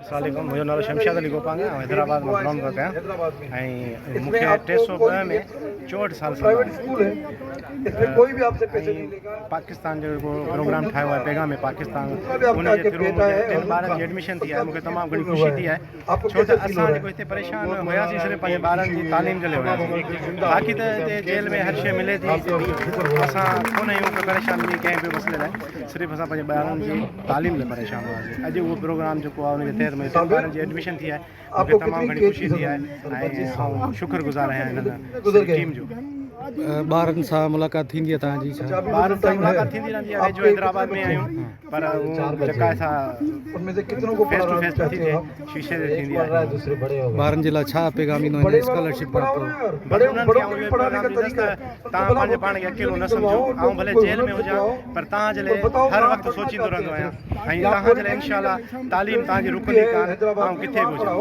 अस्सलाम मुंहिंजो नालो शमशाद अली गोपांग आहे। हैदराबाद में बिलोंग कंदो आहियां ऐं मूंखे 302 में 64 साल प्राइवेट स्कूल है, इसमें कोई भी आपसे पैसे नहीं लेगा। पाकिस्तान जो प्रोग्राम ठाहियो आहे पैगाम में पाकिस्तान, आपका उन जे थ्रू बेटा है टिनि ॿारनि जी एडमिशन थी आहे। मूंखे तमामु घणी ख़ुशी थी आहे, छो त असां जेको हिते परेशान हुयासीं सिर्फ़ु पंहिंजे ॿारनि जी तालीम जे लाइ हुयासीं। बाक़ी त हिते जेल में हर शइ मिले थी, असां कोन आहियूं कोई परेशान बि कंहिं बि मसइले लाइ, सिर्फ़ु असां पंहिंजे ॿारनि जी तालीम लाइ परेशान हुआसीं। अॼु उहो प्रोग्राम जेको आहे उनजे तहत मुंहिंजे ॿारनि जी एडमिशन थी आहे, मूंखे तमामु घणी ख़ुशी थी आहे ऐं शुक्रगुज़ार आहियां हिन टीम जो। ॿारनि सां मुलाक़ात थींदी आहे तव्हांजी? ॿारनि सां मुलाक़ात थींदी रहंदी आहे। वेझो हैदराबाद में आहियूं, पर जेका असां उनमें से कितनों को फेस टू फेस थी थिए शीशे ते थींदी आहे। ॿारनि जे लाइ छा पैगाम ईंदो आहे स्कॉलरशिप बड़े उन्हनि खे आउं इहो पैगाम ॾींदुसि त तव्हां पंहिंजे पाण खे अकेलो न सम्झो। ऐं भले जेल में हुजां पर तव्हांजे लाइ हर वक़्तु सोचींदो रहंदो आहियां ऐं तव्हांजे लाइ इनशा तालीम तव्हांजी रुकंदी कान, ऐं किथे बि हुजां।